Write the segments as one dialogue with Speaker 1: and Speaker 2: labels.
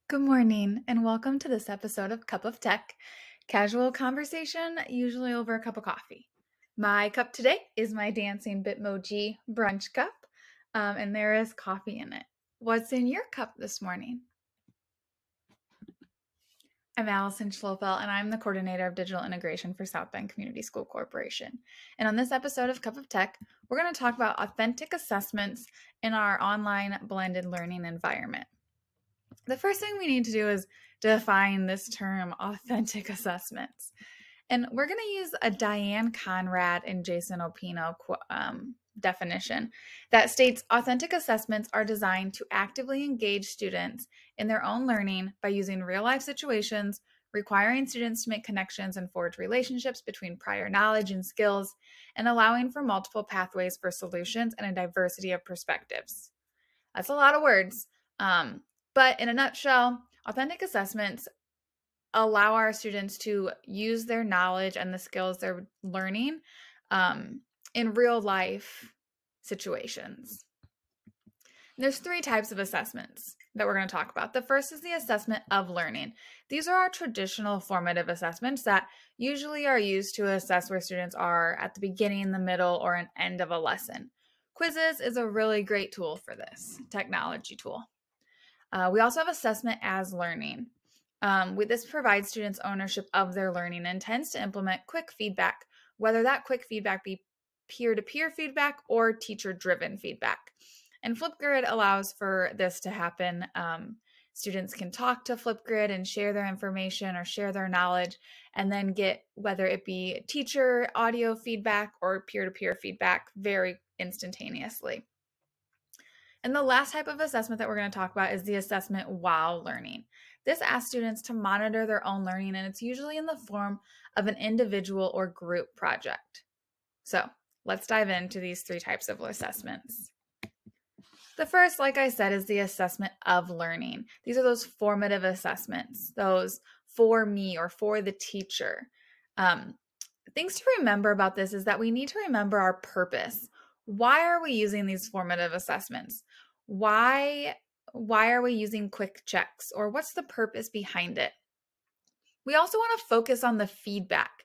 Speaker 1: Good morning, and welcome to this episode of Cup of Tech, casual conversation, usually over a cup of coffee. My cup today is my Dancing Bitmoji brunch cup, and there is coffee in it. What's in your cup this morning? I'm Allison Schlofel, and I'm the coordinator of digital integration for South Bend Community School Corporation. And on this episode of Cup of Tech, we're going to talk about authentic assessments in our online blended learning environment. The first thing we need to do is define this term, authentic assessments. And we're going to use a Diane Conrad and Jason Opino definition that states authentic assessments are designed to actively engage students in their own learning by using real-life situations, requiring students to make connections and forge relationships between prior knowledge and skills, and allowing for multiple pathways for solutions and a diversity of perspectives. That's a lot of words. But in a nutshell, authentic assessments allow our students to use their knowledge and the skills they're learning in real life situations. And there's three types of assessments that we're going to talk about. The first is the assessment of learning. These are our traditional formative assessments that usually are used to assess where students are at the beginning, the middle, or an end of a lesson. Quizzes is a really great tool for this technology tool. We also have assessment as learning. This provides students ownership of their learning and tends to implement quick feedback, whether that quick feedback be peer-to-peer feedback or teacher-driven feedback. And Flipgrid allows for this to happen. Students can talk to Flipgrid and share their information or share their knowledge and then get, whether it be teacher audio feedback or peer-to-peer feedback, very instantaneously. And the last type of assessment that we're going to talk about is the assessment while learning. This asks students to monitor their own learning, and it's usually in the form of an individual or group project. So let's dive into these three types of assessments. The first, like I said, is the assessment of learning. These are those formative assessments, those for me or for the teacher. Things to remember about this is that we need to remember our purpose. Why are we using these formative assessments? Why are we using quick checks? Or what's the purpose behind it? We also want to focus on the feedback.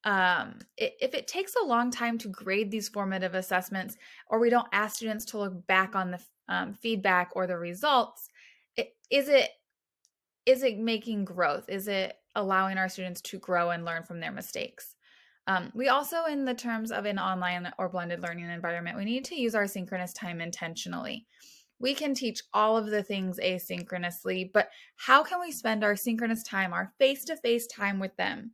Speaker 1: If it takes a long time to grade these formative assessments, or we don't ask students to look back on the feedback or the results, is it making growth? Is it allowing our students to grow and learn from their mistakes? We also, in the terms of an online or blended learning environment, we need to use our synchronous time intentionally. We can teach all of the things asynchronously, but how can we spend our synchronous time, our face-to-face time with them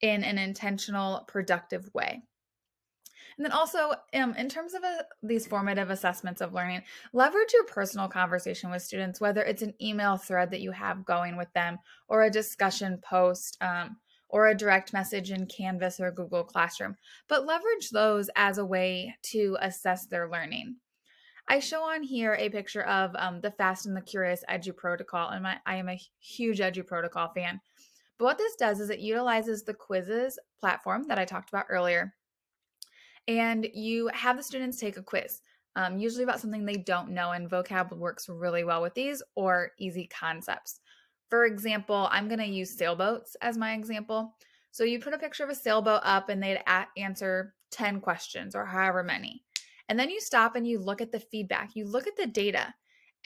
Speaker 1: in an intentional, productive way? And then also, in terms of these formative assessments of learning, leverage your personal conversation with students, whether it's an email thread that you have going with them or a discussion post, or a direct message in Canvas or Google Classroom, but leverage those as a way to assess their learning. I show on here a picture of the Fast and the Curious Edu Protocol, and I am a huge Edu Protocol fan. But what this does is it utilizes the quizzes platform that I talked about earlier, and you have the students take a quiz, usually about something they don't know, and vocab works really well with these, or easy concepts. For example, I'm going to use sailboats as my example. So you put a picture of a sailboat up and they'd answer 10 questions or however many. And then you stop and you look at the feedback. You look at the data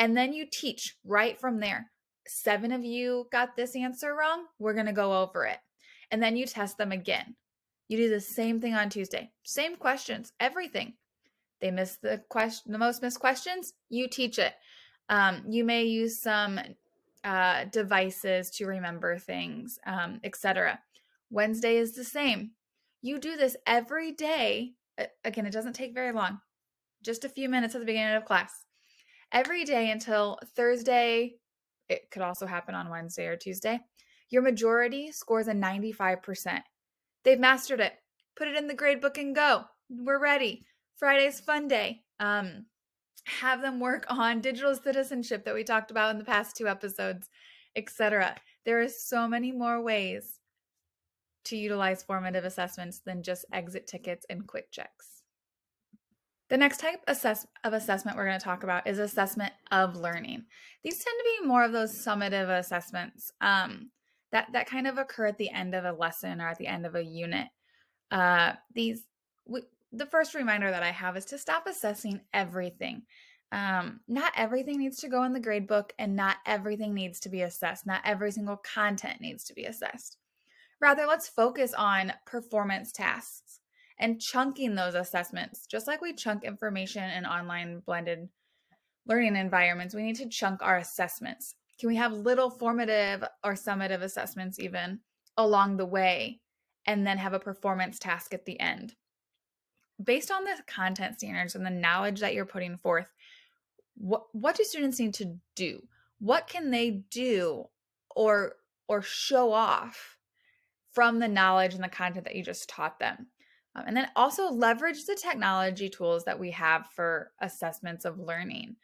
Speaker 1: and then you teach right from there. 7 of you got this answer wrong. We're going to go over it. And then you test them again. You do the same thing on Tuesday. Same questions, everything. They miss the most missed questions. You teach it. You may use some devices to remember things, etc. Wednesday is the same. You do this every day. Again, it doesn't take very long, just a few minutes at the beginning of class. Every day until Thursday. It could also happen on Wednesday or Tuesday. Your majority scores a 95%. They've mastered it. Put it in the grade book and go. We're ready. Friday's fun day. Have them work on digital citizenship that we talked about in the past 2 episodes, etc. There are so many more ways to utilize formative assessments than just exit tickets and quick checks. The next type of assessment we're going to talk about is assessment of learning. These tend to be more of those summative assessments that kind of occur at the end of a lesson or at the end of a unit. The first reminder that I have is to stop assessing everything. Not everything needs to go in the grade book, and not everything needs to be assessed. Not every single content needs to be assessed. Rather, let's focus on performance tasks and chunking those assessments. Just like we chunk information in online blended learning environments, we need to chunk our assessments. Can we have little formative or summative assessments even along the way, and then have a performance task at the end? Based on the content standards and the knowledge that you're putting forth, what do students need to do? What can they do or show off from the knowledge and the content that you just taught them? And then also leverage the technology tools that we have for assessments of learning.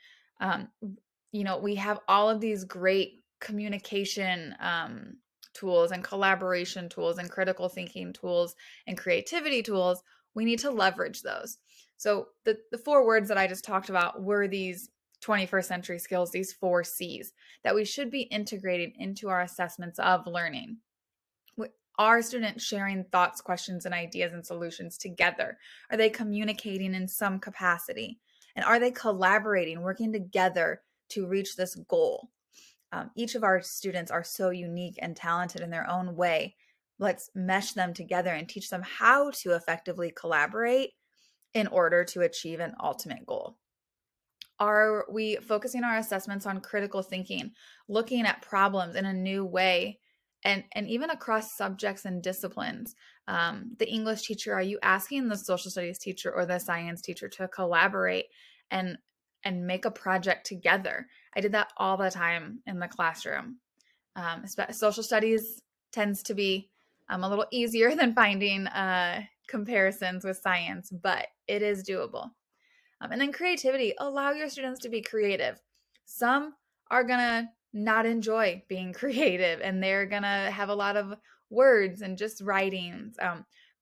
Speaker 1: We have all of these great communication tools and collaboration tools and critical thinking tools and creativity tools. We need to leverage those. So the 4 words that I just talked about were these 21st century skills, these 4 C's that we should be integrating into our assessments of learning. Are students sharing thoughts, questions, and ideas and solutions together? Are they communicating in some capacity? And are they collaborating, working together to reach this goal? Each of our students are so unique and talented in their own way. Let's mesh them together and teach them how to effectively collaborate in order to achieve an ultimate goal. Are we focusing our assessments on critical thinking, looking at problems in a new way, and even across subjects and disciplines? The English teacher, are you asking the social studies teacher or the science teacher to collaborate and make a project together? I did that all the time in the classroom. Social studies tends to be a little easier than finding comparisons with science, but it is doable. And then creativity, allow your students to be creative. Some are going to not enjoy being creative, and they're going to have a lot of words and just writings.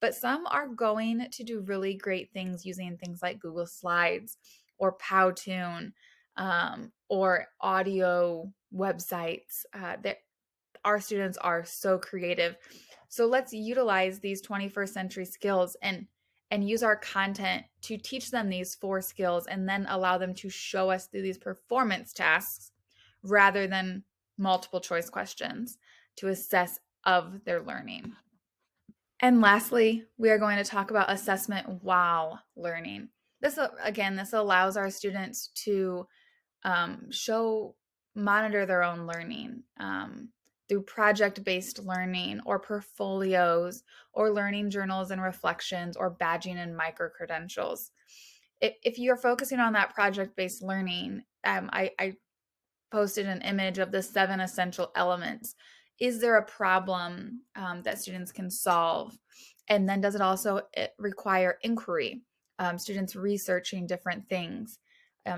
Speaker 1: But some are going to do really great things using things like Google Slides or Powtoon or audio websites. Our students are so creative. So let's utilize these 21st century skills and use our content to teach them these 4 skills, and then allow them to show us through these performance tasks rather than multiple choice questions to assess of their learning. And lastly, we are going to talk about assessment while learning. This allows our students to monitor their own learning through project-based learning or portfolios or learning journals and reflections or badging and micro-credentials. If you're focusing on that project-based learning, I posted an image of the 7 essential elements. Is there a problem that students can solve? And then does it also require inquiry? Students researching different things.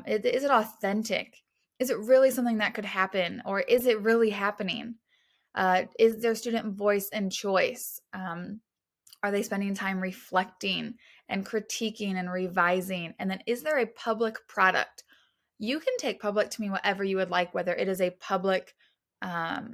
Speaker 1: Is it authentic? Is it really something that could happen? Or is it really happening? Is there student voice and choice? Are they spending time reflecting and critiquing and revising? And then is there a public product? You can take public to mean whatever you would like, whether it is a public, a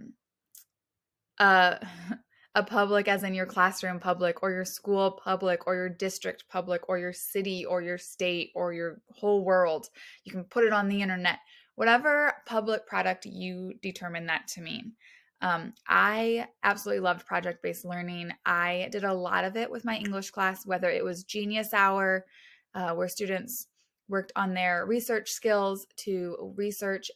Speaker 1: public as in your classroom public, or your school public, or your district public, or your city, or your state, or your whole world. You can put it on the internet, whatever public product you determine that to mean. I absolutely loved project-based learning. I did a lot of it with my English class, whether it was Genius Hour, where students worked on their research skills to research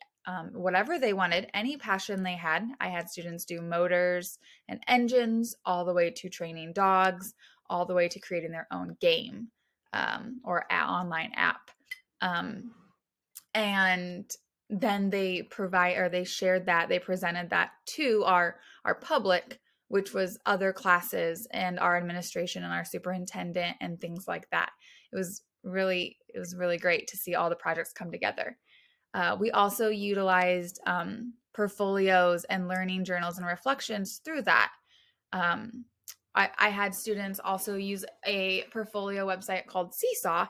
Speaker 1: whatever they wanted, any passion they had. I had students do motors and engines, all the way to training dogs, all the way to creating their own game or online app. And then they presented that to our public, which was other classes and our administration and our superintendent and things like that. It was really great to see all the projects come together. We also utilized portfolios and learning journals and reflections through that. I had students also use a portfolio website called Seesaw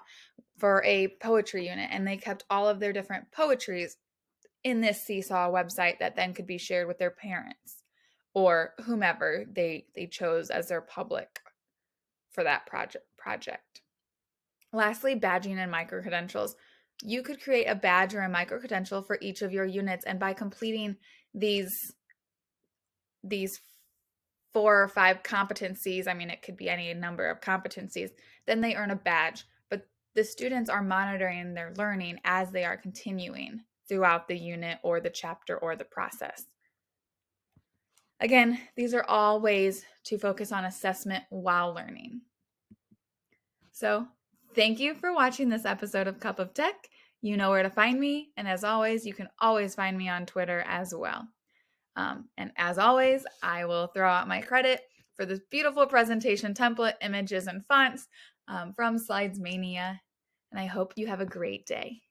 Speaker 1: for a poetry unit, and they kept all of their different poetries in this Seesaw website that then could be shared with their parents or whomever they chose as their public for that project. Lastly, badging and micro-credentials. You could create a badge or a micro-credential for each of your units, and by completing these 4 or 5 competencies, I mean, it could be any number of competencies, then they earn a badge. But the students are monitoring their learning as they are continuing throughout the unit or the chapter or the process. Again, these are all ways to focus on assessment while learning. So, thank you for watching this episode of Cup of Tech. You know where to find me, and as always, you can always find me on Twitter as well. And as always, I will throw out my credit for this beautiful presentation template, images, and fonts from Slidesmania, and I hope you have a great day.